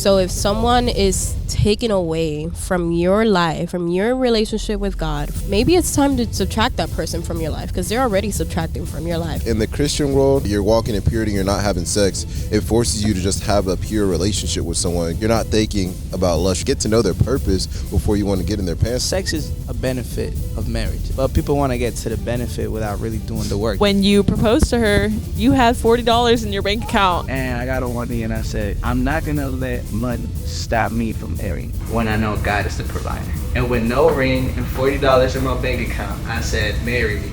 So if someone is taken away from your life, from your relationship with God, maybe it's time to subtract that person from your life, because they're already subtracting from your life. In the Christian world, you're walking in purity, you're not having sex. It forces you to just have a pure relationship with someone. You're not thinking about lust. Get to know their purpose before you want to get in their pants. Sex is a benefit of marriage, but people want to get to the benefit without really doing the work. When you proposed to her, you had $40 in your bank account. And I got on one knee and I said, I'm not going to let money stop me from marrying when I know God is the provider. And with no ring and $40 in my bank account, I said, marry me.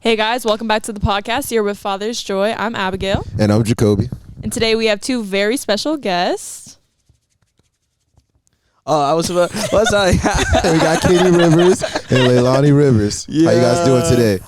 Hey guys, welcome back to the podcast here with Father's Joy. I'm Abigail. And I'm Jacoby. And today we have two very special guests. Oh, I was about, what's up? We got Katie Rivers and Leilanie Rivers. Yeah. How you guys doing today?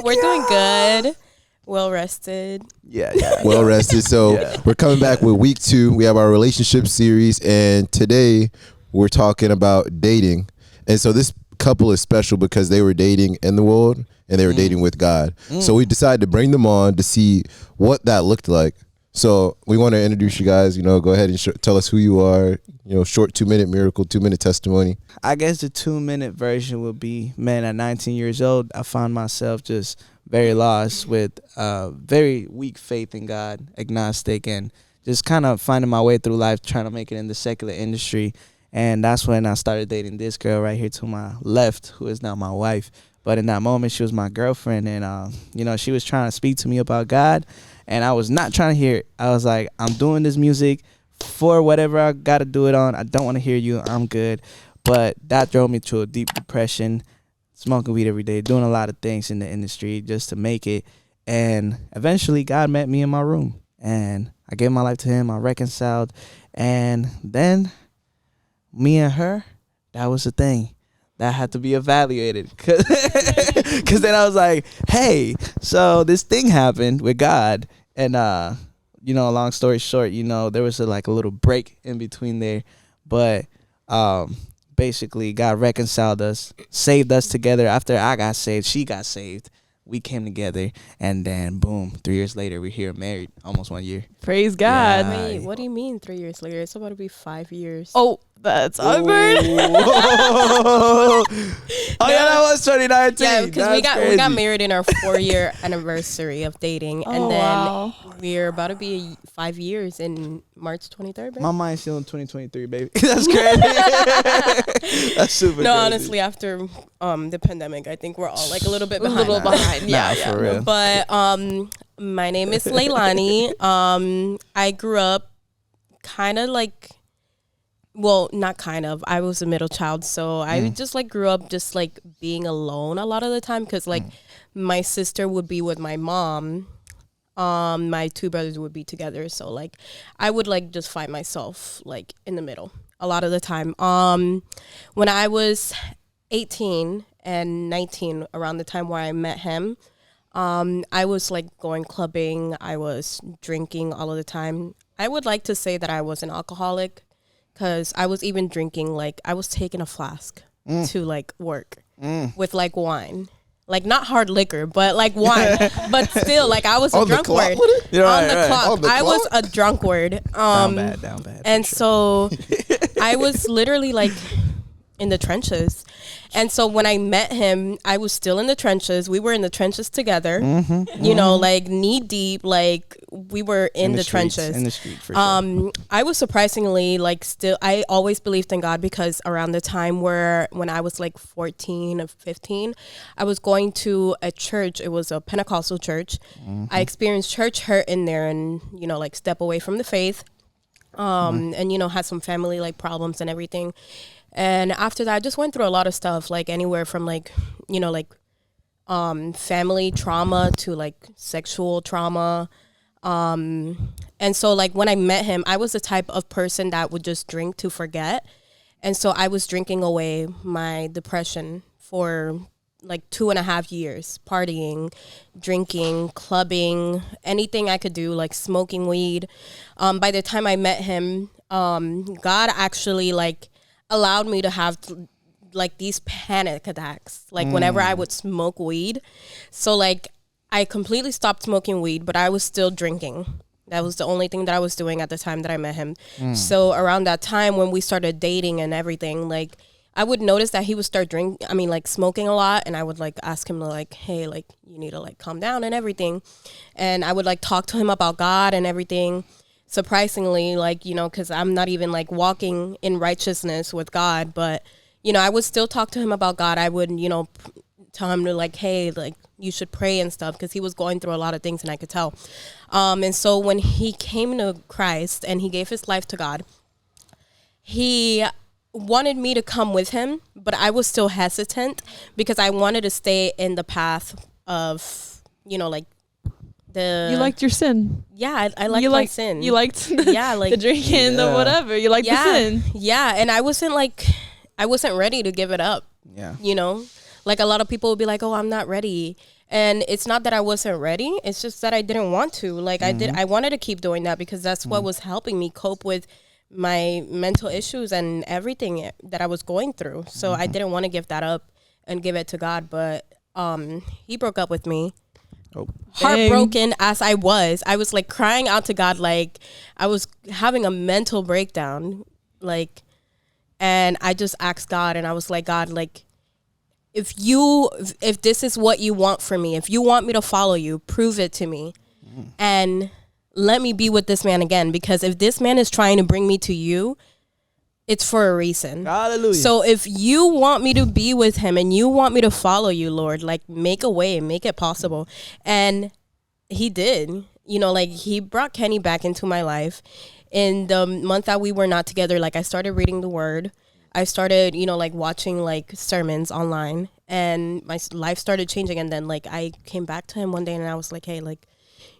We're doing good. Well rested. Yeah. Well rested. So we're coming back with week 2. We have our relationship series, and today we're talking about dating. And so this couple is special because they were dating in the world and they were dating with God. So we decided to bring them on to see what that looked like. So we want to introduce you guys, go ahead and tell us who you are, short 2-minute miracle, 2-minute testimony. I guess the 2-minute version would be, man, at 19 years old, I found myself just very lost with very weak faith in God, agnostic, and just kind of finding my way through life, trying to make it in the secular industry. And that's when I started dating this girl right here to my left, who is now my wife. But in that moment, she was my girlfriend. And, she was trying to speak to me about God. And I was not trying to hear it. I was like, I'm doing this music for whatever I got to do it on. I don't want to hear you. I'm good. But that drove me to a deep depression, smoking weed every day, doing a lot of things in the industry just to make it. And eventually, God met me in my room. And I gave my life to him. I reconciled. And then me and her, that was the thing that had to be evaluated. Because then I was like, hey, so this thing happened with God. And, long story short, there was a little break in between there. But basically, God reconciled us, saved us together. After I got saved, she got saved. We came together, and then boom, 3 years later, we're here married, almost 1 year. Praise God. Yeah. Wait, what do you mean 3 years later? It's about to be 5 years. Oh, that's awkward. Oh, yeah, that was 2019. Yeah, because we got married in our 4-year anniversary of dating, Oh, and then wow. we're about to be 5 years in March 23rd. Babe. My mind's still in 2023, baby. That's crazy. That's super crazy. No, honestly, after the pandemic, I think we're all a little bit behind. behind. Yeah, Nah, for real. But my name is Leilanie. I grew up kind of I was a middle child, so I just grew up just being alone a lot of the time, because my sister would be with my mom. My 2 brothers would be together, so I would just find myself in the middle a lot of the time. When I was 18 and 19, around the time where I met him, I was going clubbing, I was drinking all of the time. I would like to say that I was an alcoholic, because I was even drinking, I was taking a flask to work with wine. Not hard liquor, but wine. But still, I was a drunkard. On the clock. I was a drunkard. Down bad. And so I was literally in the trenches. And so when I met him, I was still in the trenches. We were in the trenches together, knee deep, we were in the trenches. In the street, for sure. I was surprisingly I always believed in God, because around the time when I was 14 or 15, I was going to a church. It was a Pentecostal church. I experienced church hurt in there, and, step away from the faith, and, had some family problems and everything. And after that, I just went through a lot of stuff, anywhere from family trauma to sexual trauma. And so when I met him, I was the type of person that would just drink to forget. And so I was drinking away my depression for like 2.5 years partying, drinking, clubbing, anything I could do, like smoking weed. By the time I met him, God actually like allowed me to have like these panic attacks, like whenever I would smoke weed. So like I completely stopped smoking weed, but I was still drinking. That was the only thing that I was doing at the time that I met him. So around that time when we started dating and everything, like I would notice that he would start smoking a lot, and I would like ask him to like, hey, like you need to like calm down and everything. And I would like talk to him about God and everything. Surprisingly, like, you know, because I'm not even like walking in righteousness with God, but you know, I would still talk to him about God. I would, you know, tell him to like, hey, like you should pray and stuff, because he was going through a lot of things and I could tell. And so when he came to Christ and he gave his life to God, he wanted me to come with him, but I was still hesitant because I wanted to stay in the path of, you know, like you liked your sin. Yeah, I liked my sin. You liked like the drinking, the whatever. You liked the sin. Yeah, and I wasn't ready to give it up. Yeah. You know, like a lot of people would be like, oh, I'm not ready. And it's not that I wasn't ready. It's just that I didn't want to. Like I wanted to keep doing that because that's what was helping me cope with my mental issues and everything that I was going through. So I didn't want to give that up and give it to God. But he broke up with me. Oh. Heartbroken as I was like crying out to God, like I was having a mental breakdown, like, and I just asked God, and I was like, God, like, if this is what you want for me, if you want me to follow you, prove it to me, and let me be with this man again, because if this man is trying to bring me to you, it's for a reason. Hallelujah. So if you want me to be with him and you want me to follow you, Lord, like make a way, make it possible. And he did. You know, like he brought Kenny back into my life. In the month that we were not together, like I started reading the word. I started, you know, like watching like sermons online, and my life started changing. And then like I came back to him one day and I was like, hey, like,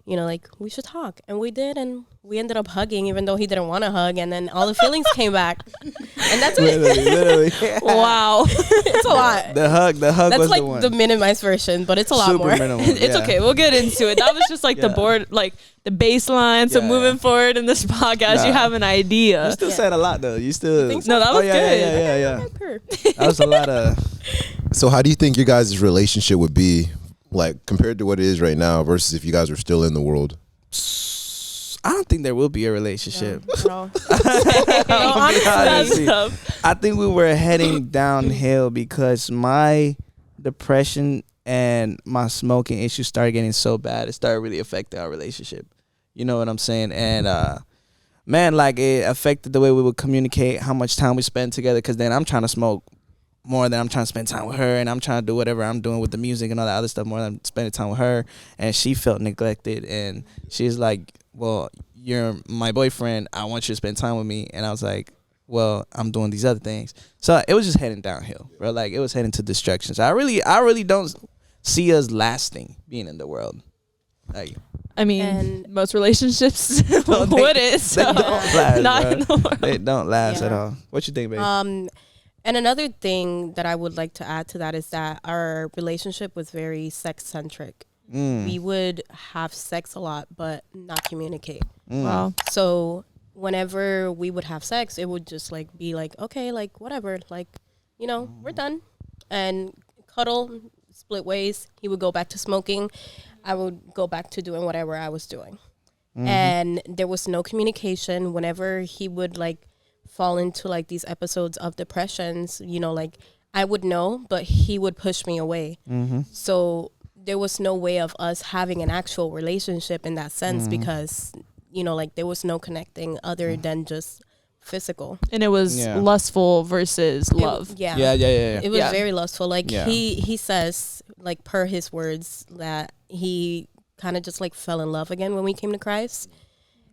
you know, like we should talk. And we did, and we ended up hugging even though he didn't want to hug. And then all the feelings came back. And that's it. Literally. Wow. It's a lot. The hug That's was like the one. the minimized version, but it's a lot Super more. minimal. It's yeah. okay. We'll get into it. That was just like the board, like the baseline. So Yeah, moving forward in this podcast, you have an idea. You still said a lot though. You still. think so? No, that was good. Yeah. Sure. That was a lot of. So how do you think your guys' relationship would be like compared to what it is right now versus if you guys were still in the world? I don't think there will be a relationship. No. Honestly, tough. I think we were heading downhill because my depression and my smoking issues started getting so bad. It started really affecting our relationship. You know what I'm saying? And man, like it affected the way we would communicate, how much time we spend together. Because then I'm trying to smoke more than I'm trying to spend time with her, and I'm trying to do whatever I'm doing with the music and all that other stuff more than I'm spending time with her. And she felt neglected, and she's like, well, you're my boyfriend, I want you to spend time with me. And I was like, well, I'm doing these other things. So it was just heading downhill, bro. Like it was heading to destruction. So I really don't see us lasting being in the world. Like, I mean, And- most relationships No, they- wouldn't. So they don't last, not bro. in the world. They don't last at Yeah. all. What you think, babe? And another thing that I would like to add to that is that our relationship was very sex-centric. We would have sex a lot, but not communicate. Wow. So whenever we would have sex, it would just like be like, okay, like whatever, like, you know, we're done. And cuddle, split ways. He would go back to smoking. I would go back to doing whatever I was doing. And there was no communication. Whenever he would like fall into like these episodes of depressions, you know, like I would know, but he would push me away. So there was no way of us having an actual relationship in that sense because, you know, like there was no connecting other than just physical. And it was lustful versus love. Yeah. It was Yeah. very lustful. Like Yeah. he says, like per his words, that he kind of just like fell in love again when we came to Christ.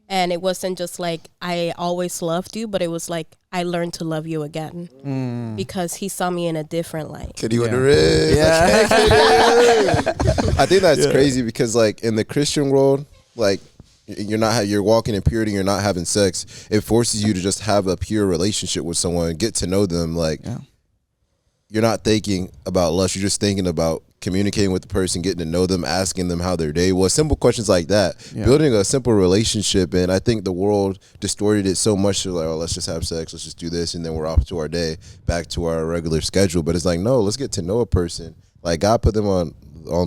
And it wasn't just like I always loved you, but it was like I learned to love you again because he saw me in a different light. Could you in the ribs? I think that's crazy because like in the Christian world, like you're walking in purity, you're not having sex. It forces you to just have a pure relationship with someone, get to know them, like you're not thinking about lust. You're just thinking about communicating with the person, getting to know them, asking them how their day was. Simple questions like that. Yeah. Building a simple relationship. And I think the world distorted it so much. Like, oh, let's just have sex. Let's just do this. And then we're off to our day, back to our regular schedule. But it's like, no, let's get to know a person. Like, God put them on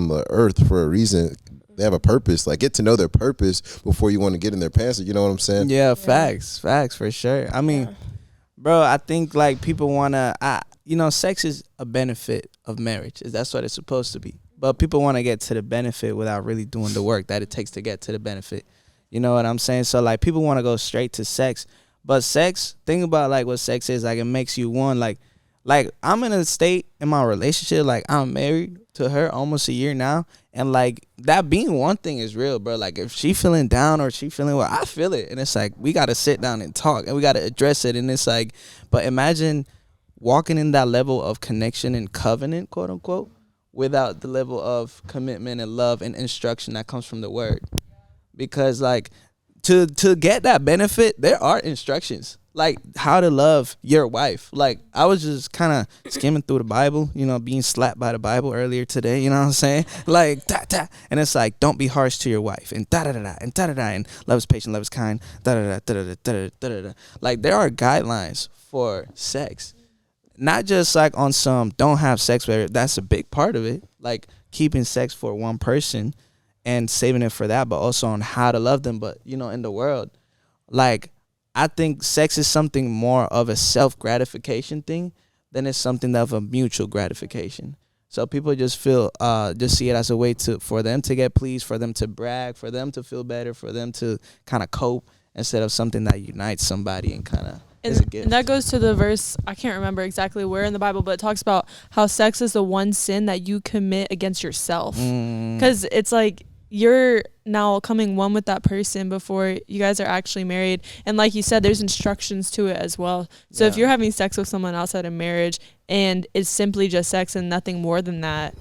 the earth for a reason. They have a purpose. Like, get to know their purpose before you want to get in their pants. You know what I'm saying? Yeah, facts for sure. I mean, bro, I think like people want to, sex is a benefit of marriage. That's what it's supposed to be. But people want to get to the benefit without really doing the work that it takes to get to the benefit. You know what I'm saying? So like people want to go straight to sex. But sex, think about like what sex is. Like it makes you one. Like I'm in a state in my relationship, like I'm married to her almost a year now. And like that being one thing is real, bro. Like if she feeling down or she feeling well, I feel it. And it's like we got to sit down and talk and we got to address it. And it's like, but imagine walking in that level of connection and covenant, quote unquote, without the level of commitment and love and instruction that comes from the word. Because like to get that benefit, there are instructions like how to love your wife. Like I was just kind of skimming through the Bible, being slapped by the Bible earlier today, you know what I'm saying? Like and it's like don't be harsh to your wife and and love is patient, love is kind, Like there are guidelines for sex. Not just like on some don't have sex with her. That's a big part of it. Like keeping sex for one person and saving it for that, but also on how to love them. But, in the world, like I think sex is something more of a self-gratification thing than it's something of a mutual gratification. So people just feel, just see it as a way for them to get pleased, for them to brag, for them to feel better, for them to kind of cope instead of something that unites somebody and kind of. And that goes to the verse, I can't remember exactly where in the Bible, but it talks about how sex is the one sin that you commit against yourself. Because it's like you're now coming one with that person before you guys are actually married. And like you said, there's instructions to it as well. So if you're having sex with someone outside of marriage and it's simply just sex and nothing more than that,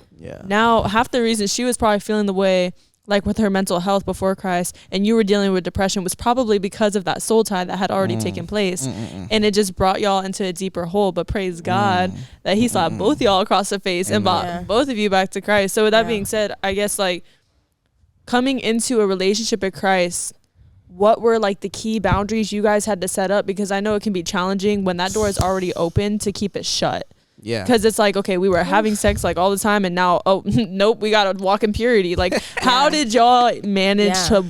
now half the reason she was probably feeling the way like with her mental health before Christ and you were dealing with depression was probably because of that soul tie that had already taken place. And it just brought y'all into a deeper hole. But praise God that he slapped both y'all across the face and brought both of you back to Christ. So with that being said, I guess like coming into a relationship with Christ, what were like the key boundaries you guys had to set up? Because I know it can be challenging when that door is already open to keep it shut. Yeah. Because it's like, okay, we were having sex like all the time and now, nope, we got to walk in purity. Like, how did y'all manage to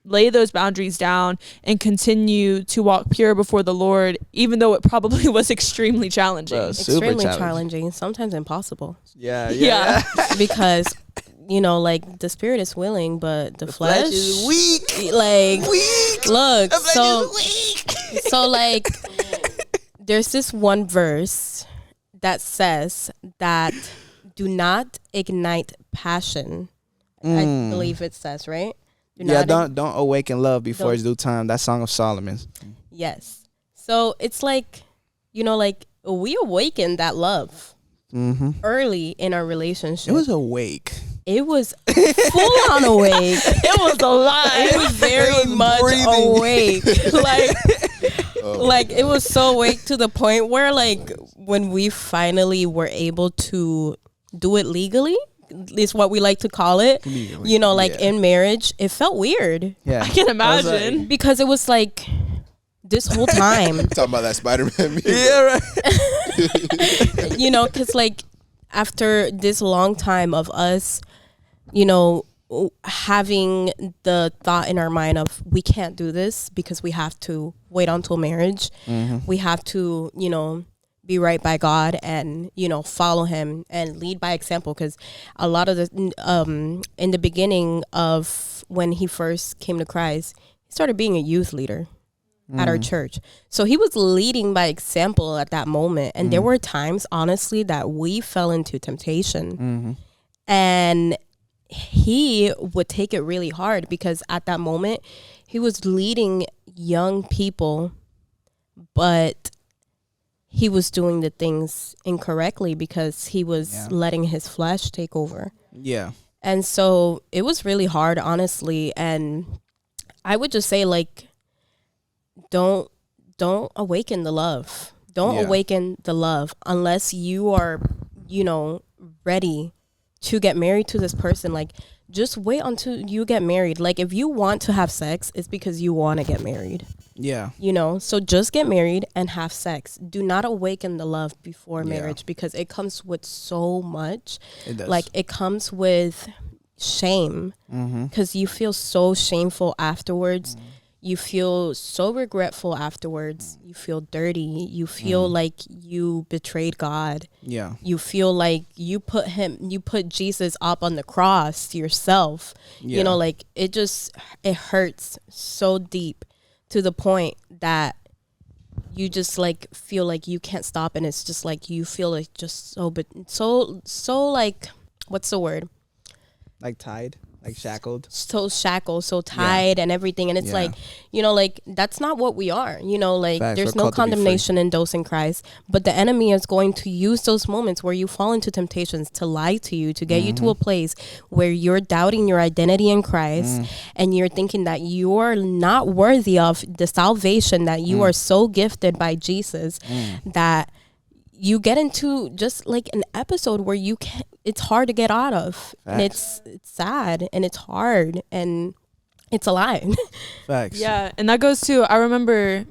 lay those boundaries down and continue to walk pure before the Lord, even though it probably was extremely challenging? Extremely challenging, sometimes impossible. Yeah. Because, like the spirit is willing, but the flesh is weak. Like, weak. Look, the flesh is weak. So like, there's this one verse that says that do not ignite passion. I believe it says, right? Don't awaken love before its due time. That Song of Solomon. Yes. So it's like, like we awakened that love early in our relationship. It was awake. It was full on awake. It was alive. It was very much awake. Like it was so awake to the point where like when we finally were able to do it legally, is what we like to call it. Legally. In marriage, it felt weird. Yeah. I can imagine. Because it was like this whole time. Talking about that Spider-Man meme. Yeah, right. Because like after this long time of us, having the thought in our mind of we can't do this because we have to wait until marriage. We have to, be right by God and, follow him and lead by example. Because a lot of the, in the beginning of when he first came to Christ, he started being a youth leader at our church. So he was leading by example at that moment. And there were times, honestly, that we fell into temptation. And he would take it really hard because at that moment he was leading young people, but he was doing the things incorrectly because he was letting his flesh take over. Yeah. And so it was really hard, honestly. And I would just say, like, don't awaken the love. Don't awaken the love unless you are you know, ready to get married to this person. Like, just wait until you get married. Like, if you want to have sex, it's because you want to get married. Yeah. You know, so just get married and have sex. Do not awaken the love before marriage, because it comes with so much. It does. Like, it comes with shame, because you feel so shameful afterwards. You feel so regretful afterwards. You feel dirty. You feel like you betrayed God. Yeah. You feel like you put Jesus up on the cross yourself. Yeah. You know, like, it hurts so deep, to the point that you just like feel like you can't stop, and it's just like you feel like just so like, what's the word? Like tied, like shackled. So shackled, so tied, and everything. And it's like, you know, like, that's not what we are. You know, like, Facts. there's We're no called to be condemnation in those in Christ. But the enemy is going to use those moments where you fall into temptations to lie to you, to get you to a place where you're doubting your identity in Christ, and you're thinking that you're not worthy of the salvation, that you are so gifted by Jesus, that you get into just like an episode where you can't, it's hard to get out of. And it's sad, and it's hard, and it's a lie. Facts. Yeah, and that goes to, I remember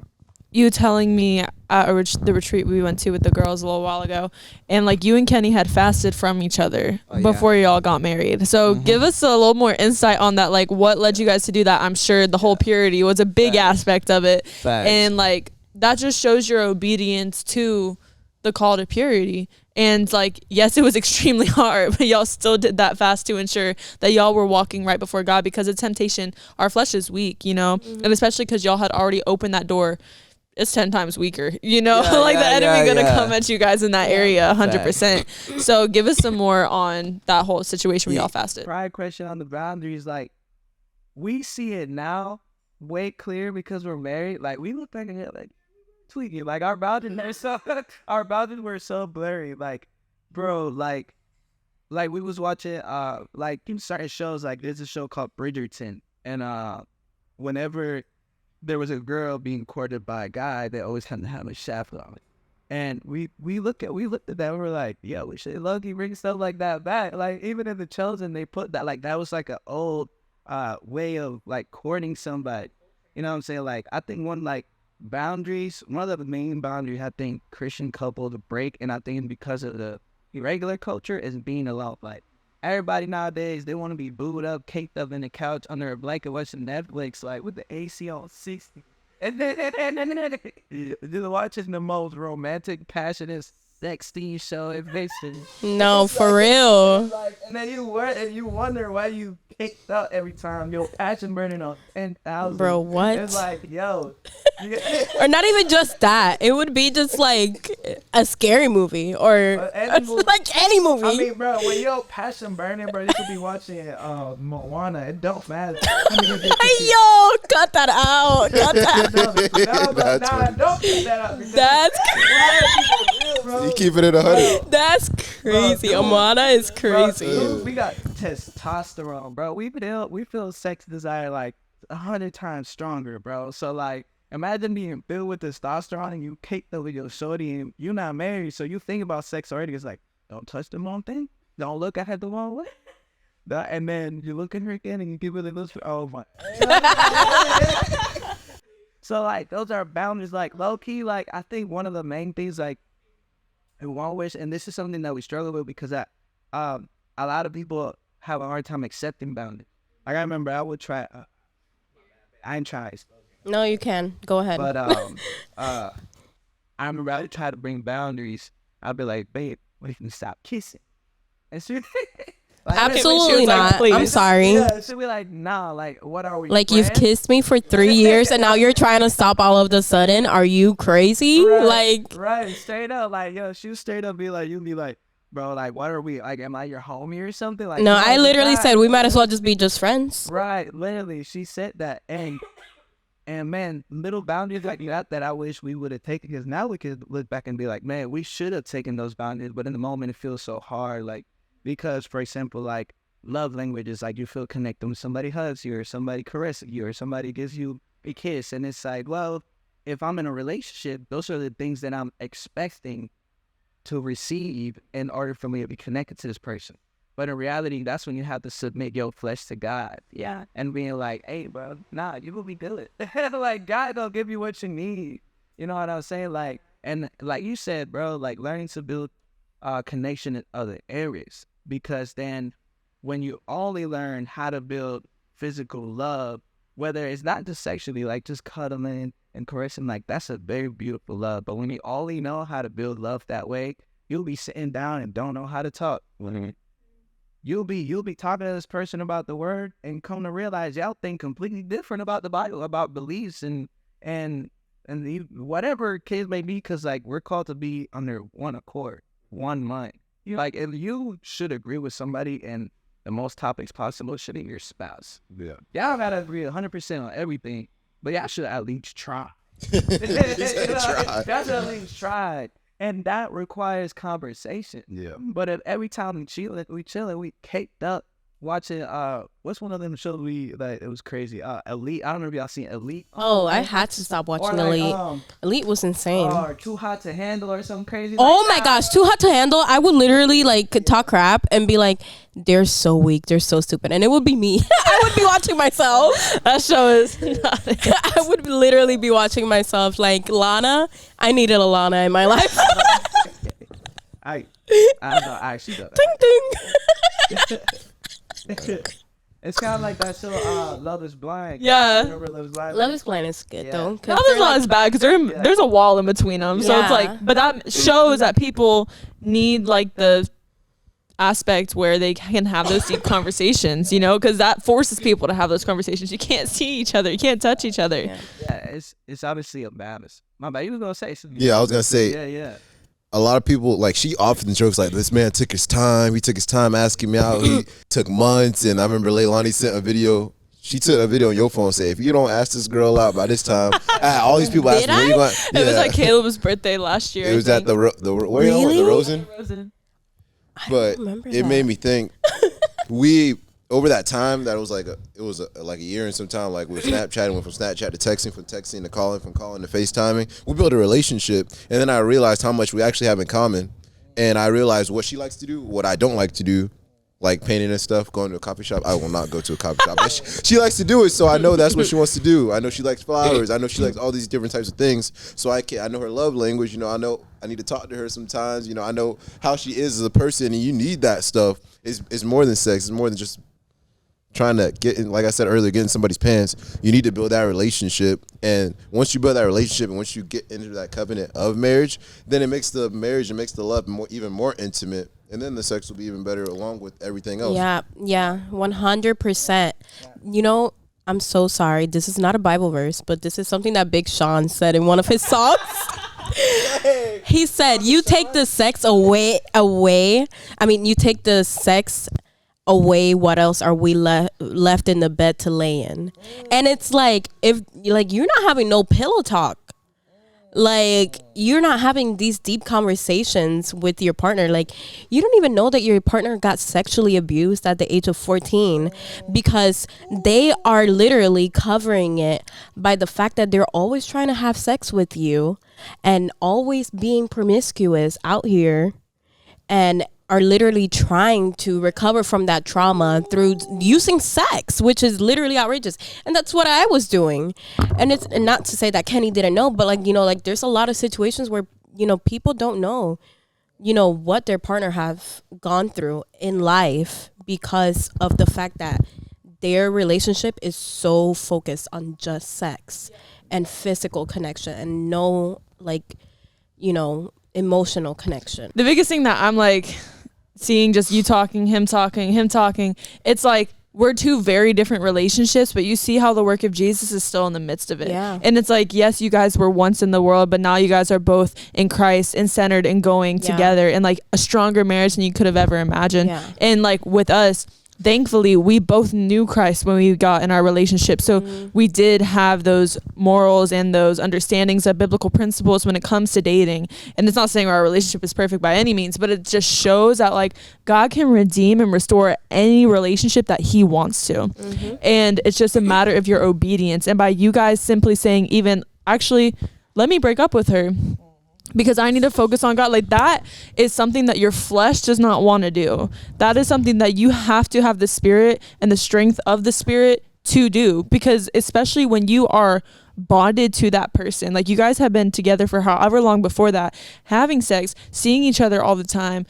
you telling me at the retreat we went to with the girls a little while ago, and like you and Kenny had fasted from each other before y'all got married. So give us a little more insight on that, like what led you guys to do that. I'm sure the whole purity was a big aspect of it. Facts. And like that just shows your obedience to the call to purity. And like, yes, it was extremely hard, but y'all still did that fast to ensure that y'all were walking right before God, because of temptation. Our flesh is weak, you know, and especially because y'all had already opened that door. It's 10 times weaker, you know, like the enemy gonna come at you guys in that area 100%. So give us some more on that whole situation where y'all fasted. Pride question on the boundaries, like, we see it now way clear because we're married. Like, we look back at it like, tweaking, like, our boundaries were so blurry. Like, bro, like we was watching like certain shows. Like, there's a show called Bridgerton, and whenever there was a girl being courted by a guy, they always had to have a shaft on it. And we looked at that, and we're like, yo, we should lucky bring stuff like that back. Like, even in The Chosen, they put that, like, that was like an old way of like courting somebody. You know what I'm saying? Like, I think one of the main boundaries I think Christian couple to break, and I think because of the irregular culture, is being alone. Like, everybody nowadays, they want to be booed up, caked up in the couch under a blanket watching Netflix, like with the AC on 60. And then just watching the most romantic, passionate sex scene show in fiction. No, for real. Like, and then you wonder why you kicked up every time your passion burning on 10,000. Bro, what? It's like, yo. Or not even just that. It would be just like a scary movie, or like any movie. I mean, bro, when your passion burning, bro, you could be watching Moana. It don't matter. Hey, yo, cut that out. Cut that. Don't cut that out. That's You keep it at 100. That's crazy. Moana is crazy. Bro, we got testosterone, bro. We feel sex desire like 100 times stronger, bro. So like, imagine being filled with testosterone and you caked up with your shorty and you're not married, so you think about sex already. It's like, don't touch the wrong thing. Don't look at her the wrong way. And then you look at her again and you give her the look. Oh my. So like, those are boundaries. Like, low key, like, I think one of the main things, like, who always, and this is something that we struggle with, because a lot of people have a hard time accepting boundaries. Like, I remember I would try. I ain't trying. No, you can. Go ahead. But I remember I would try to bring boundaries. I'd be like, babe, we can stop kissing. And she, like, absolutely not. Like, I'm sorry. Yeah, she'd be like, nah, like, what are we? Like, friends? you've kissed me for 3 years and now you're trying to stop all of the sudden. Are you crazy? Right, straight up. Like, yo, she would straight up be like, you'd be like, bro, like, what are we? Like, am I your homie or something? Like, no, I literally said we might as well just be just friends. Right, literally, she said that. And man, little boundaries like that I wish we would have taken, because now we could look back and be like, man, we should have taken those boundaries. But in the moment, it feels so hard. Like, because, for example, like, love languages, like, you feel connected when somebody hugs you or somebody caresses you or somebody gives you a kiss. And it's like, well, if I'm in a relationship, those are the things that I'm expecting to receive in order for me to be connected to this person. But in reality, that's when you have to submit your flesh to God. Yeah. And being like, hey, bro, nah, you will be good. Like, God don't give you what you need. You know what I'm saying? Like, and like you said, bro, like learning to build connection in other areas. Because then when you only learn how to build physical love, whether it's not just sexually, like just cuddling and caressing, like that's a very beautiful love. But when you only know how to build love that way, you'll be sitting down and don't know how to talk. You'll be talking to this person about the word and come to realize y'all think completely different about the Bible, about beliefs and whatever case may be, because like we're called to be under one accord, one mind. Like, if you should agree with somebody in the most topics possible, should be your spouse. Yeah. Y'all gotta agree 100% on everything, but y'all should at least try. Try. That's at least tried. And that requires conversation. Yeah. But if every time we chilling, we caked up watching what's one of them shows it was crazy. Elite. I don't know if y'all seen Elite. Oh, I had to stop watching Elite. Elite was insane. Or Too Hot to Handle or something crazy. Oh my gosh, Too Hot to Handle. I would literally like talk crap and be like, they're so weak, they're so stupid. And it would be me. I would be watching myself. That show is I would literally be watching myself like, Lana, I needed a Lana in my life. I know, actually does. Ding ding. It's kind of like that show, Love is Blind. Yeah. Remember Love is Blind? Love is Blind is good though. No, there's not as bad because there's a wall in between them. So it's like, but that shows that people need like the aspect where they can have those deep conversations, you know, because that forces people to have those conversations. You can't see each other. You can't touch each other. Yeah, it's obviously a balance. My bad, you was going to say something. Yeah, I was going to say. Yeah. A lot of people, like, she often jokes like, this man took his time. He took his time asking me out. He took months. And I remember Leilanie sent a video. She took a video on your phone and said, if you don't ask this girl out by this time, all these people asked me, where you going? Yeah. It was like Caleb's birthday last year. It was at the where y'all went? The Rosen? But it made me think, over that time, that was like a year and some time, like we were Snapchatting, went from Snapchat to texting, from texting to calling, from calling to FaceTiming. We built a relationship, and then I realized how much we actually have in common, and I realized what she likes to do, what I don't like to do, like painting and stuff, going to a coffee shop. I will not go to a coffee shop. But she likes to do it, so I know that's what she wants to do. I know she likes flowers. I know she likes all these different types of things. So I know her love language. You know, I know I need to talk to her sometimes. You know, I know how she is as a person, and you need that stuff. It's more than sex. It's more than just trying to get in, like I said earlier, get in somebody's pants. You need to build that relationship, and once you build that relationship and once you get into that covenant of marriage, then it makes the marriage and makes the love even more intimate, and then the sex will be even better along with everything else. Yeah, 100%. You know, I'm so sorry. This is not a Bible verse, but this is something that Big Sean said in one of his songs. He said, you take the sex away. I mean, you take the sex away, what else are we left in the bed to lay in? And it's like, if like you're not having no pillow talk, like you're not having these deep conversations with your partner, like you don't even know that your partner got sexually abused at the age of 14, because they are literally covering it by the fact that they're always trying to have sex with you and always being promiscuous out here, and are literally trying to recover from that trauma through using sex, which is literally outrageous. And that's what I was doing. And it's not to say that Kenny didn't know, but like, you know, like there's a lot of situations where, you know, people don't know, you know, what their partner have gone through in life because of the fact that their relationship is so focused on just sex and physical connection and no, like, you know, emotional connection. The biggest thing that I'm like seeing, just you talking, him talking, it's like we're two very different relationships, but you see how the work of Jesus is still in the midst of it. Yeah. And it's like, yes, you guys were once in the world, but now you guys are both in Christ and centered and going together, and like a stronger marriage than you could have ever imagined. Yeah. And like with us, thankfully, we both knew Christ when we got in our relationship. So we did have those morals and those understandings of biblical principles when it comes to dating. And it's not saying our relationship is perfect by any means, but it just shows that like God can redeem and restore any relationship that he wants to. And it's just a matter of your obedience. And by you guys simply saying, even actually, let me break up with her. because I need to focus on God. Like, that is something that your flesh does not want to do. That is something that you have to have the spirit and the strength of the spirit to do, because especially when you are bonded to that person, like you guys have been together for however long before that, having sex, seeing each other all the time,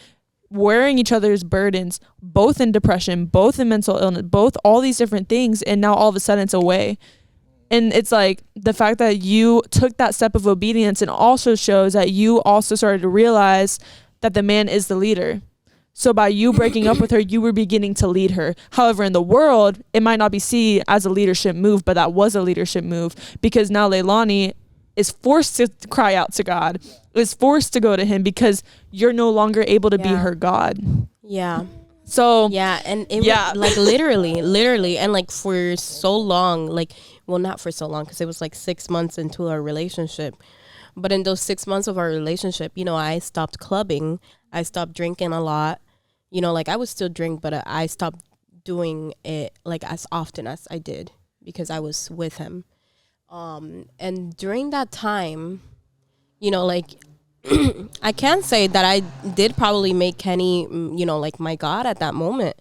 wearing each other's burdens, both in depression, both in mental illness, both all these different things, and now all of a sudden it's away. And it's like the fact that you took that step of obedience, and also shows that you also started to realize that the man is the leader. So by you breaking up with her, you were beginning to lead her. However, in the world, it might not be seen as a leadership move, but that was a leadership move, because now Leilanie is forced to cry out to God, is forced to go to him, because you're no longer able to be her God. Yeah. So yeah, and it was like literally, and like for so long, like, well, not for so long, because it was like 6 months into our relationship. But in those 6 months of our relationship, you know, I stopped clubbing, I stopped drinking a lot. You know, like I would still drink, but I stopped doing it like as often as I did, because I was with him. And during that time, you know, like I can say that I did probably make Kenny, you know, like my God at that moment.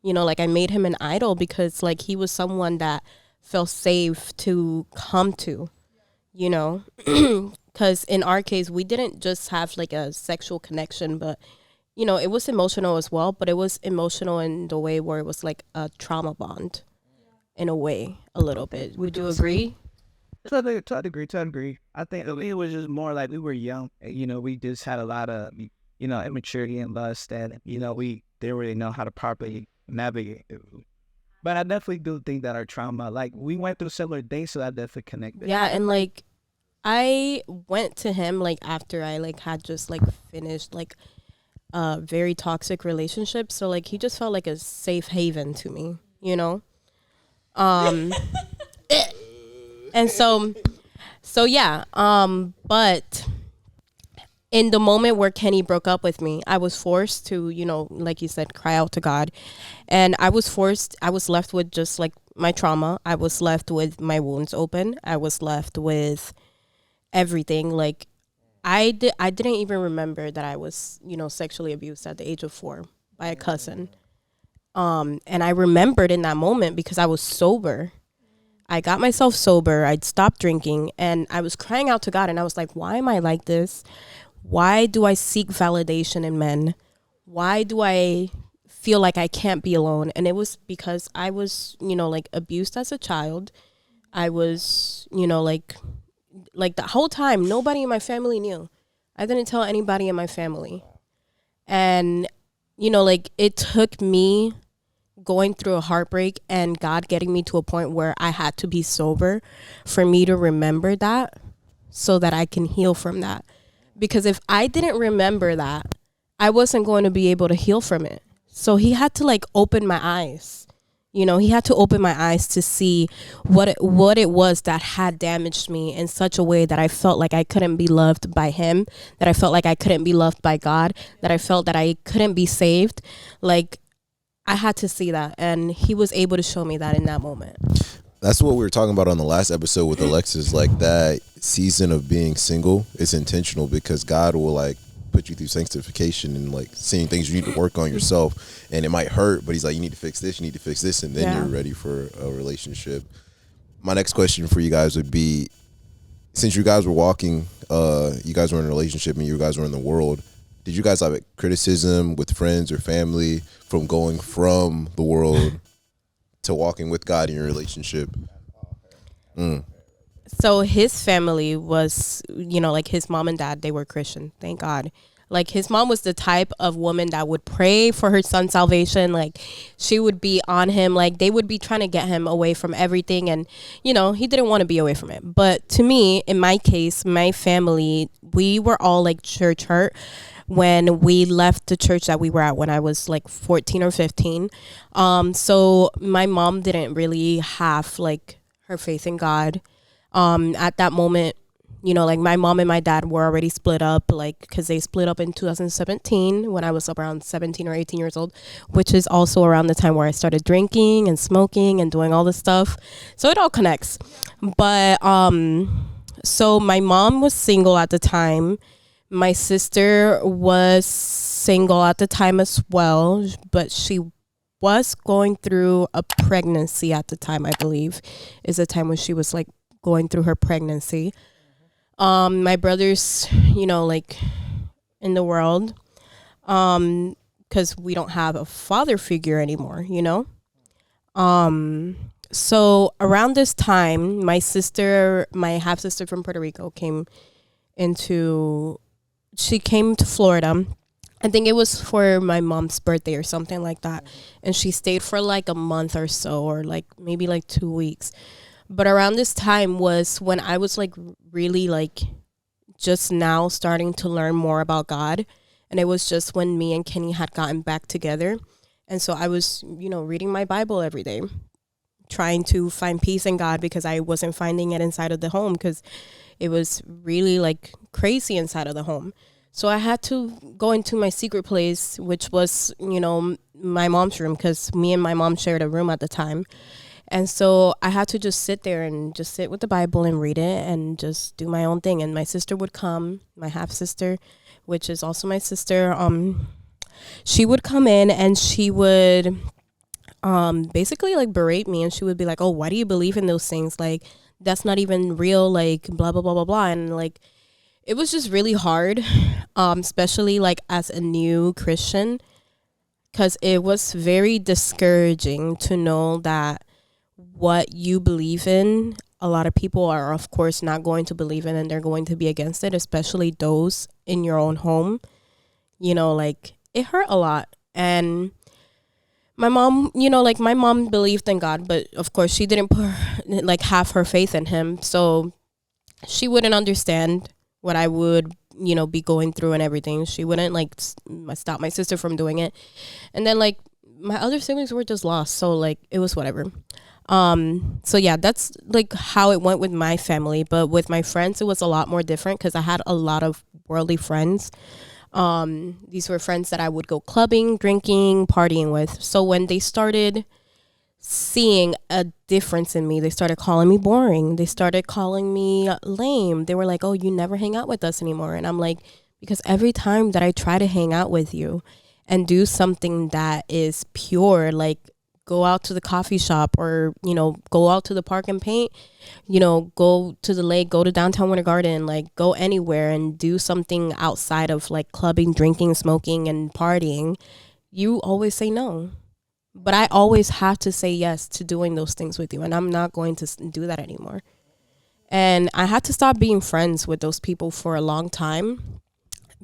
You know, like I made him an idol, because like he was someone that felt safe to come to, you know, because in our case, we didn't just have like a sexual connection, but, you know, it was emotional as well, but it was emotional in the way where it was like a trauma bond in a way, a little bit. Would you agree? To a degree. I think it was just more like we were young. You know, we just had a lot of, you know, immaturity and lust, and, you know, we didn't really know how to properly navigate it. But I definitely do think that our trauma, like, we went through similar things, so that definitely connected. Yeah, and like I went to him like after I like had just like finished like a very toxic relationship, so like he just felt like a safe haven to me, you know. And so yeah, but in the moment where Kenny broke up with me, I was forced to, you know, like you said, cry out to God. And I was left with just like my trauma. I was left with my wounds open. I was left with everything. Like I didn't even remember that I was, you know, sexually abused at the age of 4 by a cousin. And I remembered in that moment because I was sober. I got myself sober. I'd stopped drinking, and I was crying out to God, and I was like, why am I like this? Why do I seek validation in men? Why do I feel like I can't be alone? And it was because I was, you know, like abused as a child. I was, you know, like the whole time, nobody in my family knew. I didn't tell anybody in my family. And, you know, like it took me going through a heartbreak and God getting me to a point where I had to be sober for me to remember that, so that I can heal from that. Because if I didn't remember that, I wasn't going to be able to heal from it. So he had to like open my eyes. You know, he had to open my eyes to see what it was that had damaged me in such a way that I felt like I couldn't be loved by him, that I felt like I couldn't be loved by God, that I felt that I couldn't be saved. Like, I had to see that, and he was able to show me that in that moment. That's what we were talking about on the last episode with Alexis. Like, that season of being single is intentional, because God will like put you through sanctification and like seeing things you need to work on yourself, and it might hurt, but he's like, you need to fix this, and then you're ready for a relationship. My next question for you guys would be, since you guys were walking, you guys were in a relationship and you guys were in the world, did you guys have criticism with friends or family from going from the world to walking with God in your relationship? So his family was, you know, like his mom and dad, they were Christian, thank God. Like his mom was the type of woman that would pray for her son's salvation. Like she would be on him, like they would be trying to get him away from everything. And, you know, he didn't want to be away from it. But to me, in my case, my family, we were all like church hurt when we left the church that we were at when I was like 14 or 15. So my mom didn't really have like her faith in God. At that moment, you know, like my mom and my dad were already split up, like, because they split up in 2017 when I was around 17 or 18 years old, which is also around the time where I started drinking and smoking and doing all this stuff. So it all connects. But so my mom was single at the time. My sister was single at the time as well, but she was going through a pregnancy at the time, I believe, is the time when she was like going through her pregnancy. My brother's, like in the world, because we don't have a father figure anymore, So around this time, my half sister from Puerto Rico she came to Florida. I think it was for my mom's birthday or something like that. And she stayed for like a month or so, or like maybe like 2 weeks. But around this time was when I was like really like just now starting to learn more about God. And it was just when me and Kenny had gotten back together. And so I was, reading my Bible every day, trying to find peace in God, because I wasn't finding it inside of the home, because it was really like crazy inside of the home. So I had to go into my secret place, which was, my mom's room, because me and my mom shared a room at the time. And so I had to just sit there and just sit with the Bible and read it and just do my own thing. And my sister would come, my half sister, which is also my sister. She would come in and she would basically like berate me, and she would be like, oh, why do you believe in those things? Like, that's not even real, like blah, blah, blah, blah, blah. And like, it was just really hard, especially like as a new Christian, because it was very discouraging to know that what you believe in, a lot of people are of course not going to believe in, and they're going to be against it, especially those in your own home. Like, it hurt a lot. And my mom, my mom believed in God, but of course she didn't put like half her faith in him. So she wouldn't understand what I would, be going through and everything. She wouldn't like stop my sister from doing it. And then like my other siblings were just lost. So like it was whatever. So yeah, that's like how it went with my family. But with my friends, it was a lot more different, because I had a lot of worldly friends. These were friends that I would go clubbing, drinking, partying with. So when they started seeing a difference in me, they started calling me boring. They started calling me lame. They were like, oh, you never hang out with us anymore. And I'm like, because every time that I try to hang out with you and do something that is pure, like go out to the coffee shop, or, go out to the park and paint, go to the lake, go to downtown Winter Garden, like go anywhere and do something outside of like clubbing, drinking, smoking, and partying, you always say no. But I always have to say yes to doing those things with you, and I'm not going to do that anymore. And I had to stop being friends with those people for a long time,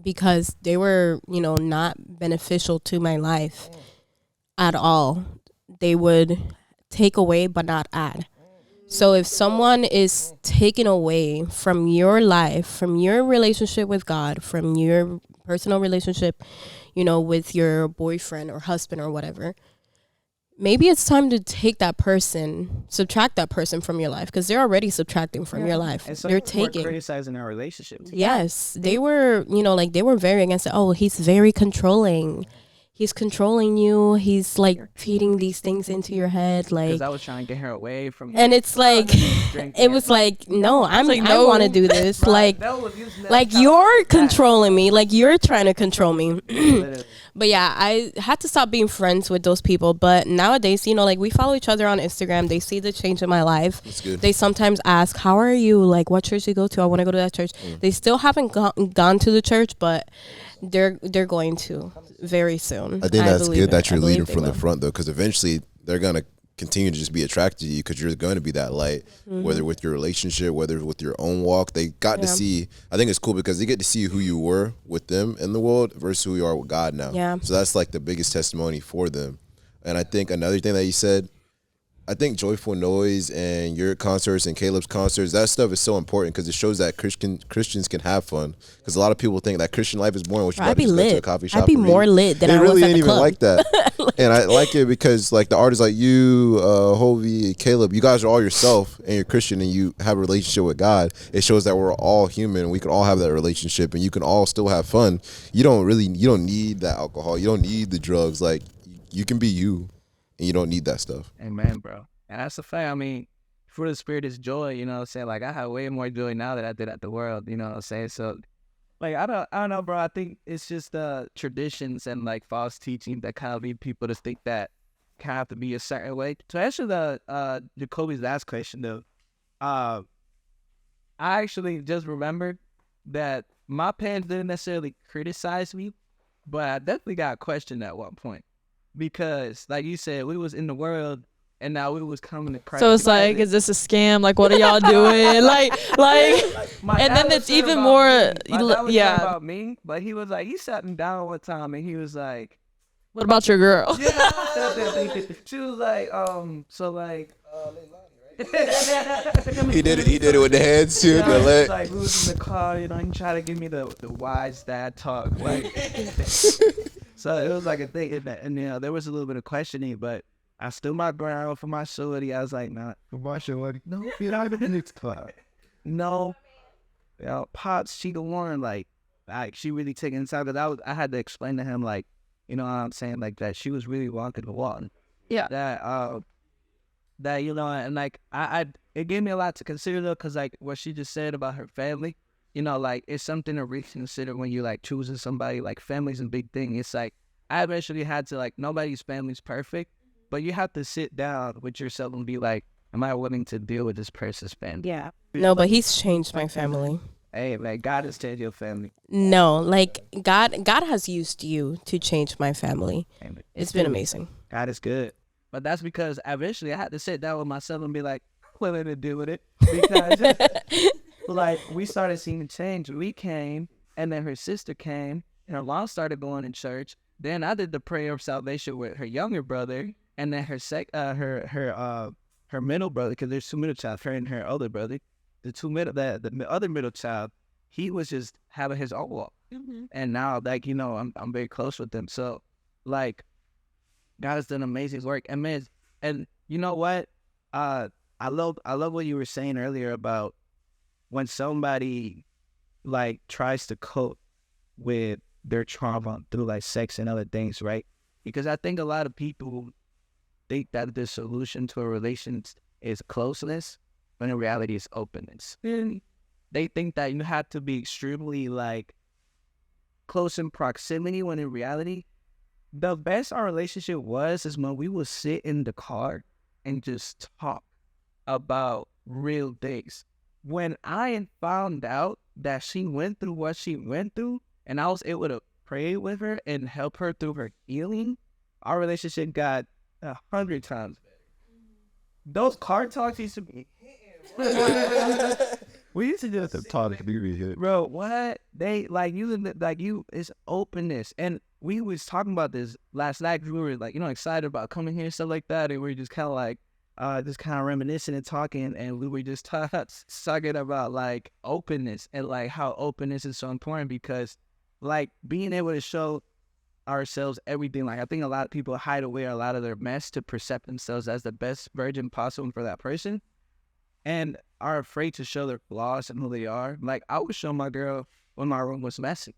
because they were, not beneficial to my life at all. They would take away but not add. So if someone is taken away from your life, from your relationship with God, from your personal relationship, with your boyfriend or husband or whatever, maybe it's time to take that person, subtract that person from your life, because they're already subtracting from your life. And so they're taking, taking. criticizing our relationship. Yes, they were, they were very against it. Oh, he's very controlling. He's controlling you. He's like feeding these things into your head, like. Because I was trying to get her away from. And it's like, it was like, no, I want to do this. Like you're controlling me. Like you're trying to control me. But yeah, I had to stop being friends with those people. But nowadays, like we follow each other on Instagram. They see the change in my life. That's good. They sometimes ask, how are you? Like, what church do you go to? I want to go to that church. They still haven't gone to the church, but they're going to very soon. I think that's good that you're leading from the front, though, because eventually they're going to continue to just be attracted to you, because you're going to be that light, whether with your relationship, whether with your own walk. They got to see. I think it's cool because they get to see who you were with them in the world versus who you are with God now. Yeah. So that's like the biggest testimony for them. And I think another thing that you said, I think Joyful Noise and your concerts and Caleb's concerts, that stuff is so important, because it shows that Christians can have fun. Because a lot of people think that Christian life is boring. What you I'd be just go to a lit. coffee shop. I'd be more lit than I was at the club. They really ain't even like that. And I like it because like the artists like you, Hovey, Caleb, you guys are all yourself and you're Christian and you have a relationship with God. It shows that we're all human. We can all have that relationship and you can all still have fun. You don't need that alcohol. You don't need the drugs. Like you can be you. And you don't need that stuff. Amen, bro. And that's a fact. I mean, fruit of the spirit is joy, you know what I'm saying? Like, I have way more joy now than I did at the world, you know what I'm saying? So Like I don't know, bro. I think it's just traditions and like false teaching that kind of lead people to think that kind of have to be a certain way. To answer the Jacoby's last question though, I actually just remembered that my parents didn't necessarily criticize me, but I definitely got questioned at one point because, like you said, we was in the world. And now we was coming to Christ. So it's like, is this a scam? Like, what are y'all doing? like, and then it's even more, yeah. About me, but he was like, he sat me down one time and he was like, what about your girl? Yeah. She was like, so like, He did it with the hands too. Yeah, the leg. like we was in the car, you know, he tried to give me the wise dad talk, like. So it was like a thing, and you know, there was a little bit of questioning, but I stood my ground for my surety. I was like, nah, for my surety. No, you're not in this club. No. You know, Pops, she the one, like she really taking time. Because I had to explain to him, like, you know what I'm saying? Like that she was really walking the walk. Yeah. That, you know, and like, it gave me a lot to consider though, because like what she just said about her family, you know, like it's something to reconsider when you like choosing somebody. Like family's a big thing. It's like, I eventually had to, like, nobody's family's perfect. But you have to sit down with yourself and be like, am I willing to deal with this person's family? Yeah. No, but he's changed my family. Hey, like, God has changed your family. No, like, God has used you to change my family. It's been amazing. God is good. But that's because eventually I had to sit down with myself and be like, I'm willing to deal with it. Because, like, we started seeing change. We came, and then her sister came, and her mom started going in church. Then I did the prayer of salvation with her younger brother. And then her middle brother, because there's two middle child, her and her older brother, the other middle child, he was just having his own walk. Mm-hmm. And now, like, you know, I'm very close with them. So, like, God has done amazing work. And man, and you know what? I love what you were saying earlier about when somebody like tries to cope with their trauma through like sex and other things, right? Because I think a lot of people think that the solution to a relationship is closeness, when in reality it's openness. And they think that you have to be extremely like close in proximity, when in reality, the best our relationship was is when we would sit in the car and just talk about real things. When I found out that she went through what she went through and I was able to pray with her and help her through her healing, our relationship got 100 times better. Those car talks used to be we used to do the talk, bro. What they like you it's openness, and we was talking about this last night. We were like, you know, excited about coming here and stuff like that, and we were just kind of like just kind of reminiscing and talking, and we were just talking about like openness and like how openness is so important, because like being able to show ourselves everything. Like I think a lot of people hide away a lot of their mess to perceive themselves as the best version possible for that person, and are afraid to show their flaws and who they are. Like I would show my girl when my room was messy,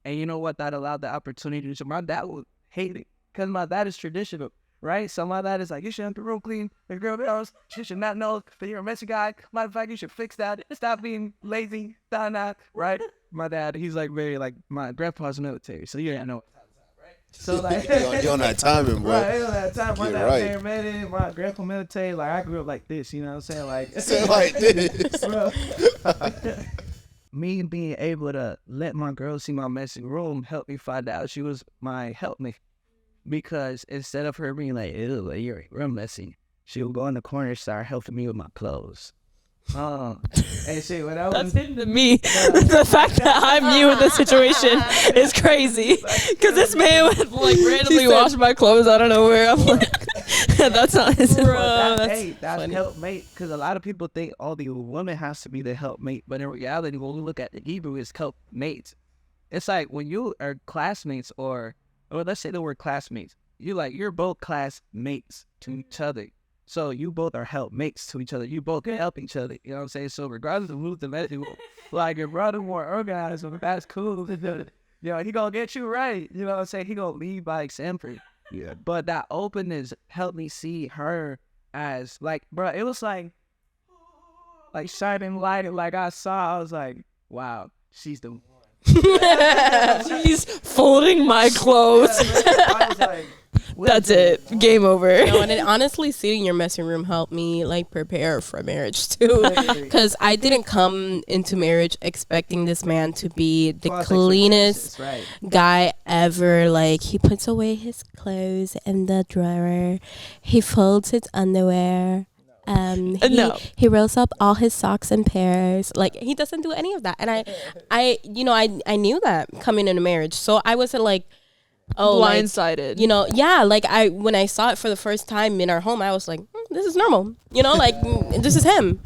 and you know what? That allowed the opportunity to show. My dad would hate it because my dad is traditional, right? So my dad is like, you should have the room clean. The girl knows she should not know that you're a messy guy. Matter of fact, you should fix that. Stop being lazy. Right? My dad, he's like very like, my grandpa's military, so you don't know. So like you on that timing, bro. Right, on that time. My dad paramedic, my grandpa military. Like I grew up like this, you know what I'm saying? Like say like this, bro. Me being able to let my girl see my messy room helped me find out she was my helpmate. Because instead of her being like, ew, you're real messy, she would go in the corner and start helping me with my clothes. And shit, when I was... That's hidden to me. The fact that I'm new in this situation is crazy. Because this man would like randomly wash my clothes out of nowhere. I'm like, that's not his bro. That's helpmate. Because a lot of people think, oh, the woman has to be the helpmate. But in reality, when we look at the Hebrew, it's helpmate. It's like when you are classmates or let's say the word classmates, you're both classmates to each other. So you both are helpmates to each other. You both can help each other. You know what I'm saying? So regardless of who's the medical, like your brother more organized, that's cool. You know, he gonna get you right. You know what I'm saying? He gonna lead by example. Yeah. But that openness helped me see her as like, bro, it was like shining light. And like I was like, wow, she's the one. He's folding my clothes. I was like, That's it. Game over. No, and it, honestly, sitting in your messing room helped me like prepare for marriage too, because I didn't come into marriage expecting this man to be the cleanest right. guy ever. Like, he puts away his clothes in the drawer, he folds his underwear. He rolls up all his socks in pairs. Like, he doesn't do any of that, and I knew that coming into marriage, so I wasn't like, oh, blindsided. Like, when I saw it for the first time in our home, I was like, this is normal, like this is him,